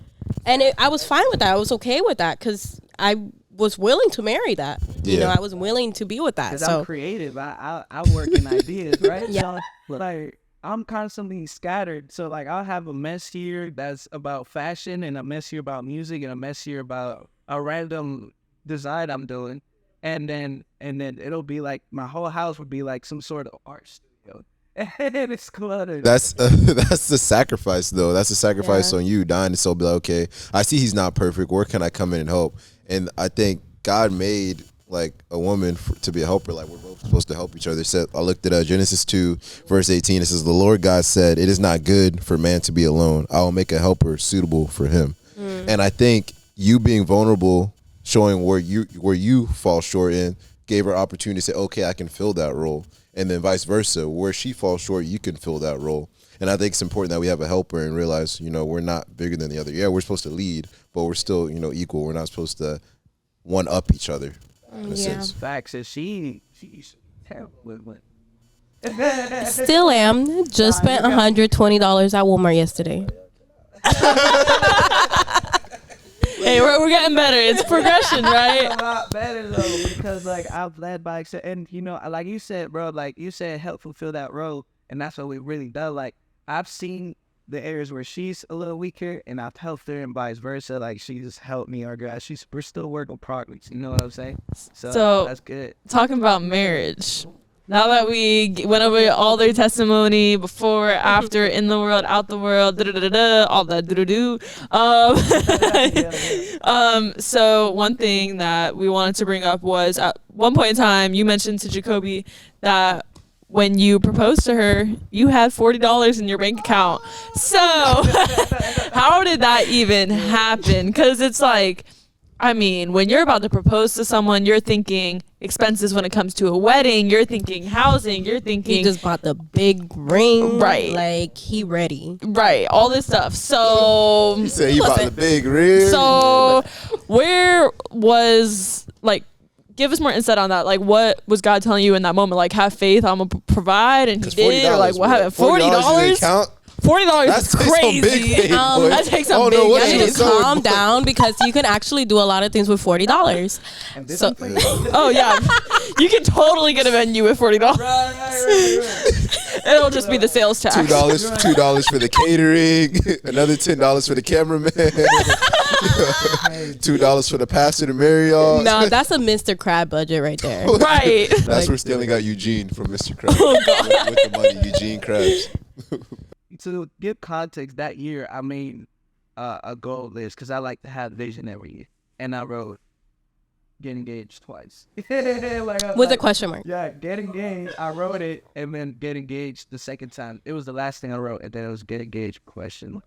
and I was fine with that. I was okay with that because I was willing to marry that. I was willing to be with that. Because so I'm creative. I work in ideas, right? Yeah. So, like, I'm constantly scattered. So, like, I'll have a mess here that's about fashion, and a mess here about music, and a mess here about a random design I'm doing. And then it'll be like my whole house would be like some sort of art studio. And it's cluttered. That's the sacrifice, though. That's the sacrifice on you, dying to so be like, okay, I see he's not perfect. Where can I come in and help? And I think God made like a woman to be a helper. Like, we're both supposed to help each other. So I looked at Genesis 2, verse 18. It says, "The Lord God said, it is not good for man to be alone. I will make a helper suitable for him." And I think you being vulnerable, showing where you fall short in, gave her opportunity to say, okay, I can fill that role. And then vice versa, where she falls short, you can fill that role. And I think it's important that we have a helper and realize, we're not bigger than the other. Yeah, we're supposed to lead, but we're still, equal. We're not supposed to one up each other in a sense. Facts. And she's terrible with still am. Just spent $120 at Walmart yesterday. Hey, we're getting better. It's progression, right? a lot better though, because like I've led by and like you said, bro, like you said, help fulfill that role, and that's what we really done. Like, I've seen the areas where she's a little weaker, and I've helped her, and vice versa. Like, she just helped me, or guys, we're still work in progress. You know what I'm saying? So that's good. Talking about marriage. Now that we went over all their testimony, before, after, in the world, out the world, all that do. So one thing that we wanted to bring up was, at one point in time, you mentioned to Jacoby that when you proposed to her, you had $40 in your bank account. So how did that even happen? Because it's like, I mean, when you're about to propose to someone, you're thinking expenses when it comes to a wedding. You're thinking housing. You're thinking... He just bought the big ring. Right. Like, he ready. Right. All this stuff. So... You said he bought the big ring. So, where was, like... Give us more insight on that. Like, what was God telling you in that moment? Like, have faith, I'm going to provide, and he did? Or, like, what happened? $40? $40 is crazy. Faith, that takes a big You need to calm down, because you can actually do a lot of things with $40. So, oh yeah, you can totally get a venue with $40. Right. It'll just be the sales tax. $2 for the catering, another $10 for the cameraman, $2 for the pastor to marry y'all. No, that's a Mr. Crab budget right there. Right. That's where Stanley got Eugene from Mr. Krabs. With the money, Eugene Krabs. To give context, that year I made a goal list because I like to have vision every year, and I wrote get engaged twice. With a question mark. Yeah, get engaged. I wrote it, and then get engaged the second time. It was the last thing I wrote, and then it was get engaged question.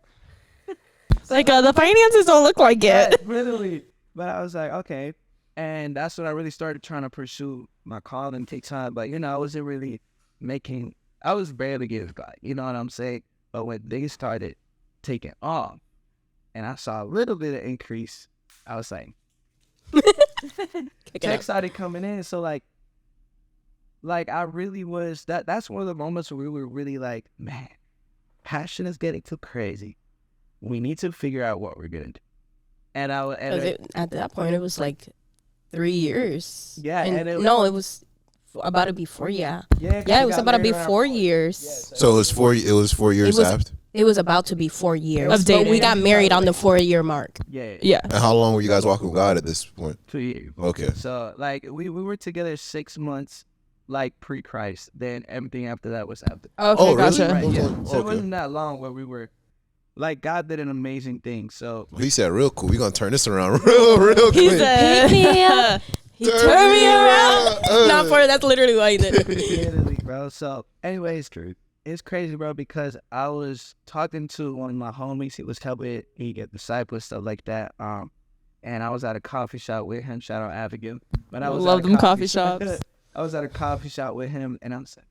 Like, the finances don't look like it. Yeah, literally. But I was like, okay. And that's when I really started trying to pursue my calling, take time. But, I wasn't really I was barely getting by. You know what I'm saying? But when they started taking off, and I saw a little bit of increase, I was like, checks started coming in. So like I really was, that's one of the moments where we were really like, man, passion is getting too crazy. We need to figure out what we're going to do. And at that point, it was like 3 years. Yeah. And it was about to be 4 years. Yeah, it was about to be 4 years. Yeah, So it was 4 years after? It was about to be 4 years. Of dating. But we got married on the 4-year mark. Yeah. And how long were you guys walking with God at this point? 2 years. Okay. So like we were together 6 months, like pre-Christ. Then everything after that was after. Okay, Oh, really? gotcha. Right, yeah. Okay. So it wasn't that long where we were, like, God did an amazing thing. So He said, real cool. We're going to turn this around real He quick. said, He turned me around. Not for that's literally what he did. Literally, bro. So, anyways, it's crazy, bro, because I was talking to one of my homies. He was helping me get disciples, stuff like that. And I was at a coffee shop with him. Shout out Abigail. But I was love them coffee shops. I was at a coffee shop with him, and I'm saying,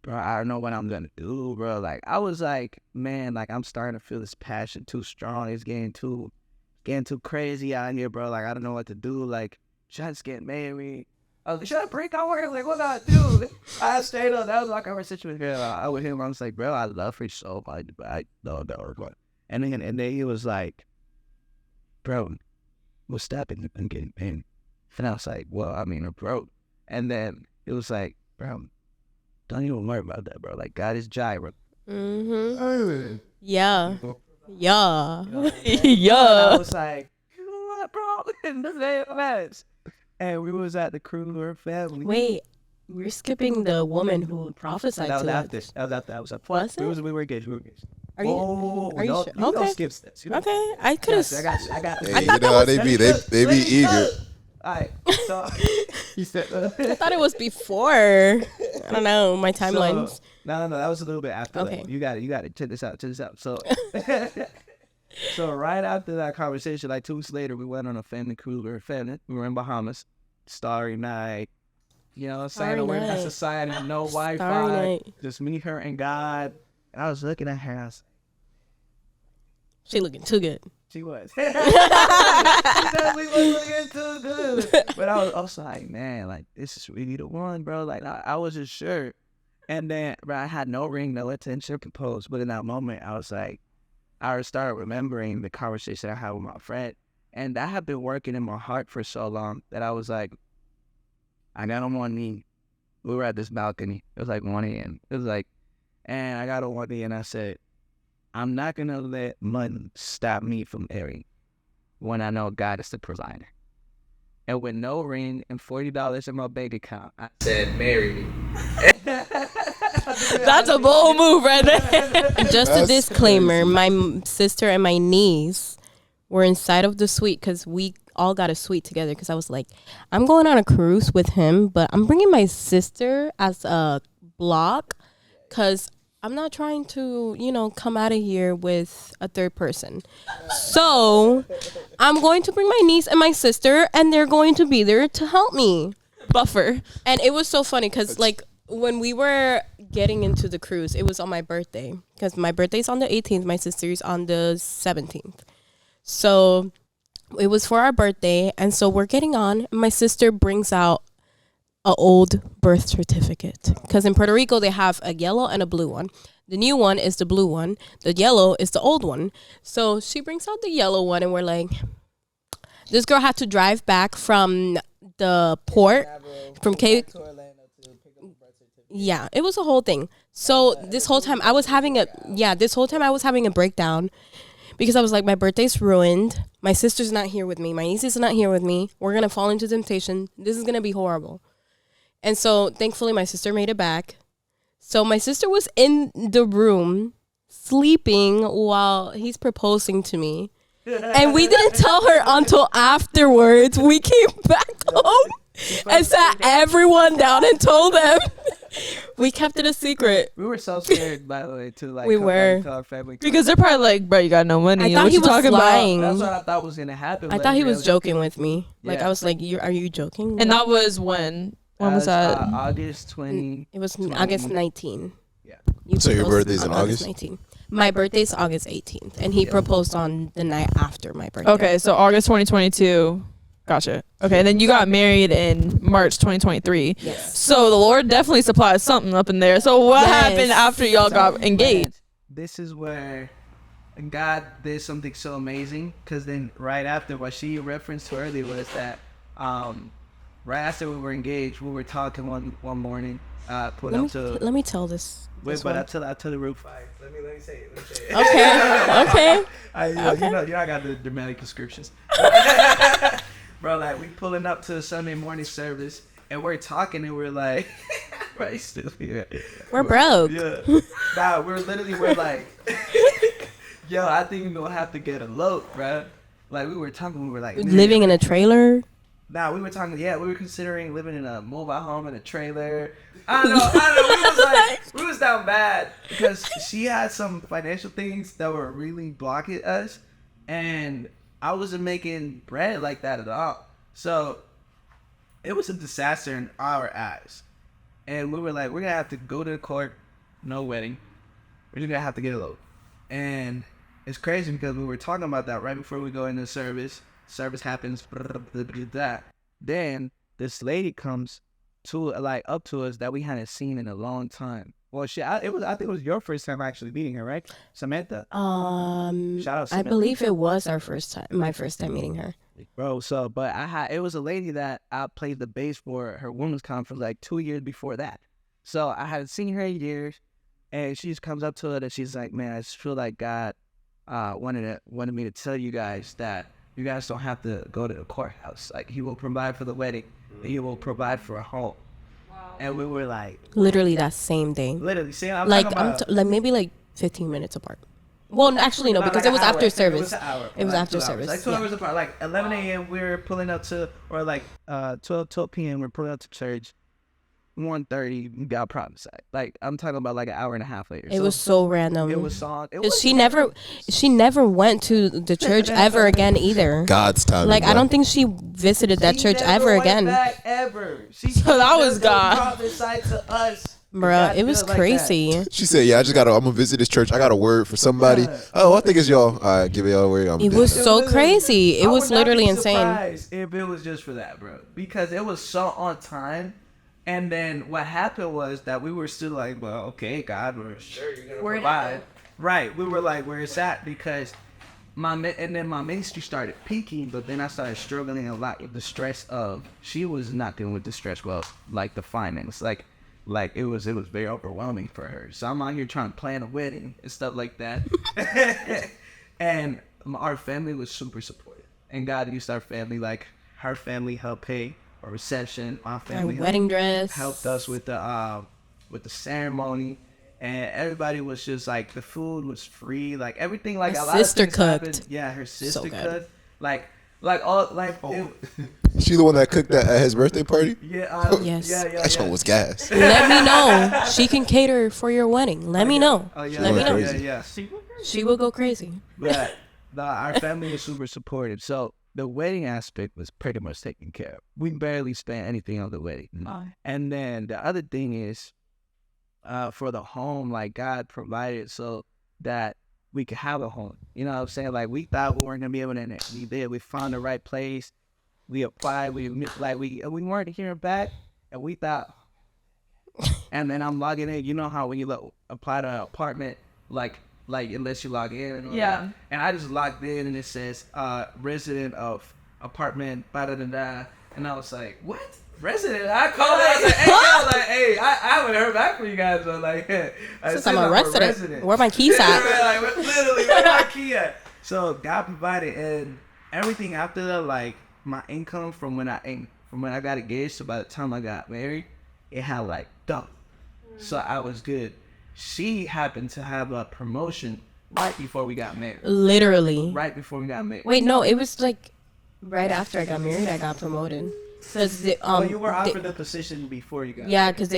bro, I don't know what I'm gonna do, bro. Like, I was like, man, like I'm starting to feel this passion too strong. It's getting too crazy out here, bro. Like, I don't know what to do. Like, should I just get married? I was like, should I break our word? Like, what do I do? I stayed up. That was my conversation with him. I was like, bro, I love her so much, but I don't know her. And then he was like, bro, what's stopping and getting married? And I was like, well, I mean, we're broke. And then it was like, bro, don't even worry about that, bro. Like, God is Jireh. Mm-hmm. Yeah. Yeah. I was like, you know what, bro? In the name of us. And we was at the Kruger family. Wait, we're skipping the woman who prophesied that was to after. us. That was after. Was it? We were engaged. Are you? Are you sure? You don't Okay. skip steps. Okay, I could have. I got Hey, you know how they be. They be eager. All right. So he said. I thought it was before. I don't know my timelines. No. That was a little bit after. Okay. Like, you got it. Check this out. So. So right after that conversation, like 2 weeks later, we went on a family cruise. We were in Bahamas. Starry night. You know what I'm saying? We're in that society, no Wi-Fi. Just me, her, and God. And I was looking at her. I was like, She looking too good. she was. She definitely was looking too good. But I was also like, man, like, this is really the one, bro. Like, I wasn't sure. And then, bro, I had no ring, no attention proposed. But in that moment, I was like, I started remembering the conversation I had with my friend. And that had been working in my heart for so long that I was like, I got on one knee. We were at this balcony. It was like 1 a.m. It was like, and I got on one knee and I said, I'm not going to let money stop me from marrying when I know God is the provider. And with no ring and $40 in my bank account, I said, marry me. That's a bold move right there. Just a disclaimer: my sister and my niece were inside of the suite because we all got a suite together. Because I was like, I'm going on a cruise with him, but I'm bringing my sister as a block because I'm not trying to, come out of here with a third person. So I'm going to bring my niece and my sister, and they're going to be there to help me. Buffer. And it was so funny because, like, when we were getting into the cruise, it was on my birthday. Because my birthday's on the 18th, my sister's on the 17th. So it was for our birthday, and so we're getting on. And my sister brings out an old birth certificate. Because in Puerto Rico, they have a yellow and a blue one. The new one is the blue one. The yellow is the old one. So she brings out the yellow one, and we're like, this girl had to drive back from the port, from Cape. Yeah, it was a whole thing. So this whole time I was having a breakdown because I was like, my birthday's ruined. My sister's not here with me. My niece is not here with me. We're going to fall into temptation. This is going to be horrible. And so thankfully my sister made it back. So my sister was in the room sleeping while he's proposing to me. And we didn't tell her until afterwards. We came back home and sat everyone down and told them. We kept it a secret. We were so scared, by the way, to like we come were back to our family. Because they're probably like, bro, you got no money. I thought what he you was talking lying. That's what I thought was gonna happen. I thought he was joking with me. Like, Yeah. I was like, are you joking? And that was when? When was that? August 20. It was August 19. Yeah. So your proposed birthday's in on August? 19. My birthday's August 18th, and he proposed on the night after my birthday. Okay, so August 2022. Gotcha. Okay, and then you got married in March 2023. Yes. So the Lord definitely supplied something up in there. So what Yes. happened after y'all got engaged? This is where God did something so amazing. Because then right after, what she referenced to earlier was that right after we were engaged, we were talking one morning. Let me tell this. Wait, but I tell the real fire. Let me say it. Okay. You know, I got the dramatic descriptions. Bro, like, we pulling up to the Sunday morning service, and we're talking, and we're like, right, still here. We're broke. Yeah. Nah, we're like, yo, I think we're gonna have to get a load, bro. Like, we were talking, we were like, Living in a trailer. Nah, we were talking. Yeah, we were considering living in a mobile home in a trailer. I don't know. We was down bad because she had some financial things that were really blocking us, and I wasn't making bread like that at all. So it was a disaster in our eyes, and we were like, we're gonna have to go to the court. No wedding. We're just gonna have to get a loan. And it's crazy because we were talking about that right before we go into service. Service happens, that. Then this lady comes to up to us that we hadn't seen in a long time. Well, I think it was your first time actually meeting her, right, Samantha? Shout out Samantha. I believe it was my first time meeting her. Bro, but it was a lady that I played the bass for her women's conference like 2 years before that. So I hadn't seen her in years, and she just comes up to it and she's like, "Man, I just feel like God wanted me to tell you guys that you guys don't have to go to the courthouse. Like, He will provide for the wedding, and He will provide for a home." Wow. And we were like, literally that same day. Literally, see, I'm like talking about, like maybe like 15 minutes apart. Well, actually no, because it was after service. It was an hour. It was after service. Like 2 hours apart. Like 11 a.m. we were pulling up to, or like 12 p.m. we're pulling up to church. 1:30 we got prophesied. Like, I'm talking about like an hour and a half later. It was so random. It was song. She never went to the church ever again either. God's time. Like, I don't think she visited that church ever again. Back ever. So that was God. Prophesied to us. Bruh, it was crazy. She said, "Yeah, I'm gonna visit this church. I got a word for somebody." Yeah. Oh, I think it's y'all. All right, give it y'all a word. It was so crazy. It was literally insane. If it was just for that, bro, because it was so on time. And then what happened was that we were still like, well, okay, God, we're sure you're gonna provide. Right. We were like, where it's at, because my ministry started peaking, but then I started struggling a lot with the stress of, she was not dealing with the stress well, like the finance, like it was very overwhelming for her. So I'm out here trying to plan a wedding and stuff like that. And our family was super supportive, and God used our family, like her family helped pay a reception. My family wedding dress helped us with the ceremony, and everybody was just like, the food was free, like everything, like her a lot sister of things cooked. Happened. Yeah, her sister So cooked. Like all like. Oh. She the one that cooked that at his birthday party? Yeah. Yes. Yeah. That one was gas. Let me know. She can cater for your wedding. Let me know. Oh yeah. Let me know. Yeah. She will go crazy. But our family was super supportive. So the wedding aspect was pretty much taken care of. We barely spent anything on the wedding. And then the other thing is, for the home, like God provided so that we could have a home. You know what I'm saying? Like, we thought we weren't gonna be able to. We did. We found the right place. We applied. We weren't hearing back, and we thought. And then I'm logging in. You know how when you apply to an apartment, like unless you log in. And that. And I just logged in, and it says resident of apartment, da-da-da-da. And I was like, what? Resident? I called it. I was like, hey, I haven't heard back from you guys, but like, since I'm a resident, where my keys at? Like, literally, where my key at? So God provided, and everything after that, like my income from when I got engaged to by the time I got married, it had like double. So I was good. She happened to have a promotion right before we got married. Literally. Right before we got married. Wait, no, it was like right after I got married, I got promoted. Cause you were offered the position before you got married. Yeah, because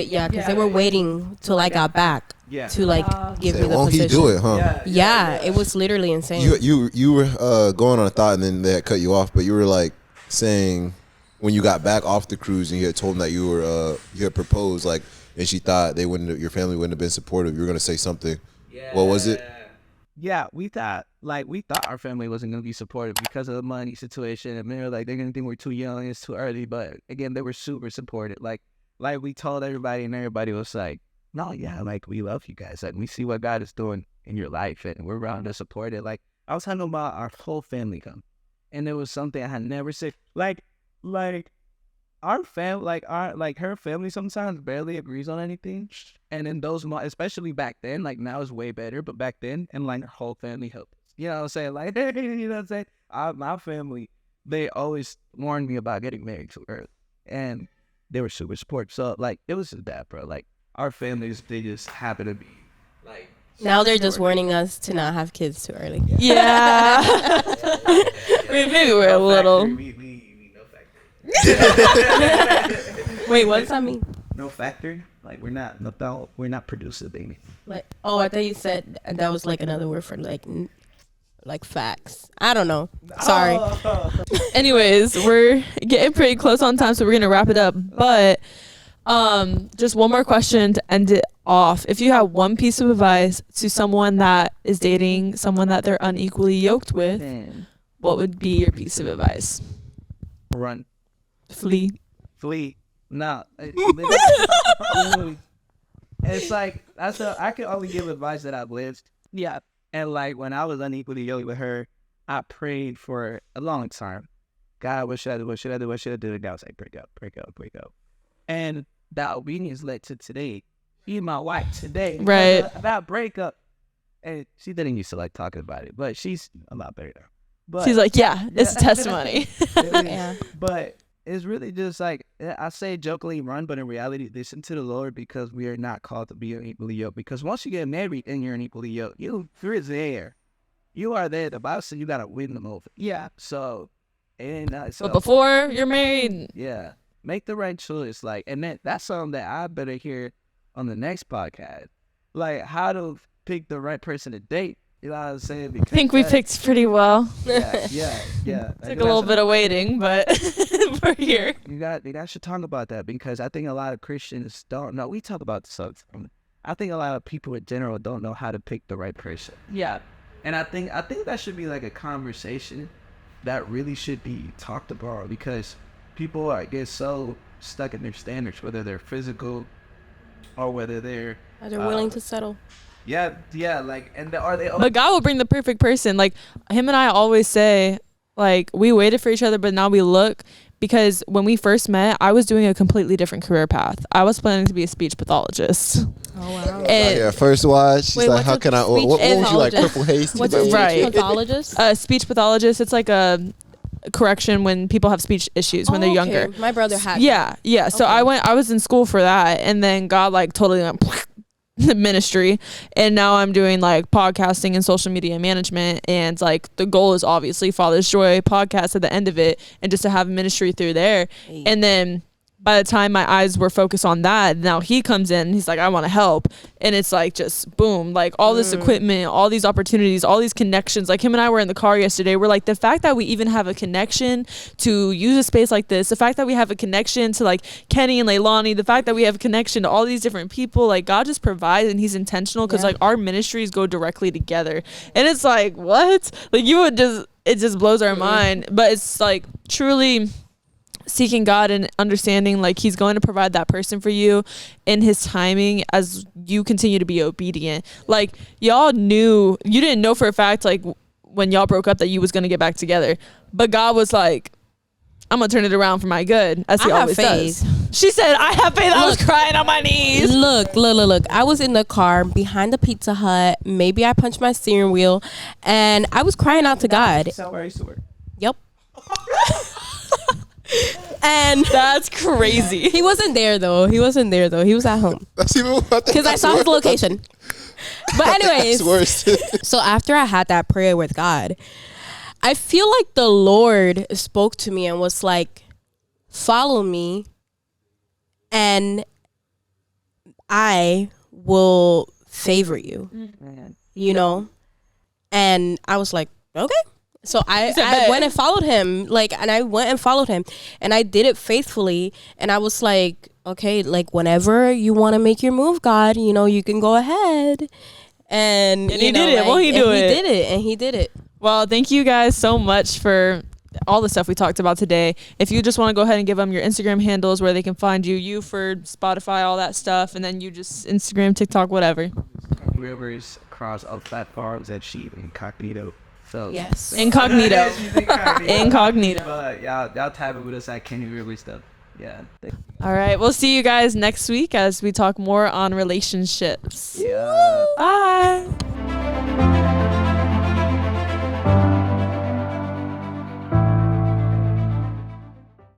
they were waiting till I got back to like give me the won't position. He do it, huh? Yeah, it was literally insane. You were going on a thought, and then they had cut you off, but you were like saying when you got back off the cruise and you had told them that you had proposed, like, and she thought your family wouldn't have been supportive. You were gonna say something. Yeah. What was it? Yeah, we thought our family wasn't gonna be supportive because of the money situation, and they were like, they're gonna think we're too young, it's too early. But again, they were super supportive. Like we told everybody, and everybody was like, no, yeah, like, we love you guys. Like, we see what God is doing in your life, and we're around to support it. Like, I was talking about our whole family come, and it was something I had never said. Like our family, her family sometimes barely agrees on anything. And in those, especially back then, like now it's way better, but back then, and like her whole family helped us. You know what I'm saying? Like, you know what I'm saying? My family, they always warned me about getting married too early. And they were super supportive. So, like, it was just that, bro. Like, our families, they just happen to be, like, now they're just warning us to not have kids too early. Yeah. Maybe we're a little. We no factory. Wait, what does that mean? No factor. Like we're not producing, baby. Like, oh, I thought you said that was like another word for like facts. I don't know. Sorry. Anyways, we're getting pretty close on time, so we're gonna wrap it up. But just one more question to end it off. If you have one piece of advice to someone that is dating someone that they're unequally yoked with, what would be your piece of advice? Run. Flee. Nah. Literally. It's like I can only give advice that I've lived. Yeah. And like when I was unequally yoked with her, I prayed for a long time. God, what should I do? What should I do? What should I do? And God was like, break up. And that obedience led to today. She's my wife today. Right. That breakup. And she didn't used to like talking about it, but she's a lot better now. But She's like, yeah, it's a testimony. Yeah. But it's really just like, I say jokingly run, but in reality, listen to the Lord, because we are not called to be unequally yoked. Because once you get married and you're unequally yoked, you're there. You are there. The Bible says you got to win them over. Yeah. So But before you're married, yeah, make the right choice. Like, and that's something that I better hear on the next podcast. Like, how to pick the right person to date. You know what I'm saying? Because I think we picked pretty well. Yeah. Took a little bit of waiting, but we're here. You guys should talk about that, because I think a lot of Christians don't know. We talk about the subject. I think a lot of people in general don't know how to pick the right person. Yeah. And I think that should be like a conversation that really should be talked about, because people get so stuck in their standards, whether they're physical or whether they're willing to settle. Yeah, like, and are they? But God will bring the perfect person. Like, him and I always say, like, we waited for each other, but now we look, because when we first met, I was doing a completely different career path. I was planning to be a speech pathologist. Oh wow. Yeah, first watch. She's Wait, like, how can I? What would you like? Purple haze? What's a Right. speech pathologist? A speech pathologist, it's like a correction when people have speech issues when they're younger. My brother had. Yeah. So Okay. I was in school for that, and then God like totally went the ministry, and now I'm doing like podcasting and social media management, and like the goal is obviously Father's Joy podcast at the end of it, and just to have ministry through there. Hey. And then by the time my eyes were focused on that, now he comes in and he's like, I want to help. And it's like, just boom, like all this equipment, all these opportunities, all these connections. Like him and I were in the car yesterday. We're like, the fact that we even have a connection to use a space like this, the fact that we have a connection to like Kenny and Leilanie, the fact that we have a connection to all these different people, like God just provides, and he's intentional, because like our ministries go directly together. And it's like, what? Like it just blows our mind. But it's like truly seeking God and understanding like he's going to provide that person for you in his timing as you continue to be obedient. Like you didn't know for a fact like when y'all broke up that you was going to get back together, but God was like, I'm gonna turn it around for my good, as he always does. She said, I have faith. I was crying on my knees. Look. I was in the car behind the Pizza Hut. Maybe I punched my steering wheel, and I was crying out to God. That's where I used to work. Yep. And that's crazy. He wasn't there though. He was at home. That's even what. Because I saw his location. But anyways, That's worse. so after I had that prayer with God, I feel like the Lord spoke to me and was like, follow me and I will favor you, you know? And I was like, okay. So I went and followed him, and I did it faithfully. And I was like, okay, like whenever you want to make your move, God, you know, you can go ahead. And he did it. Won't he do it? He did it. Well, thank you guys so much for all the stuff we talked about today. If you just want to go ahead and give them your Instagram handles where they can find you for Spotify, all that stuff, and then you just Instagram, TikTok, whatever. Rivers across all platforms that she incognito. So Yes. Incognito. Incognito. But y'all type it with us at Kenny Rivers stuff. Yeah. All right. We'll see you guys next week as we talk more on relationships. Yeah. Bye.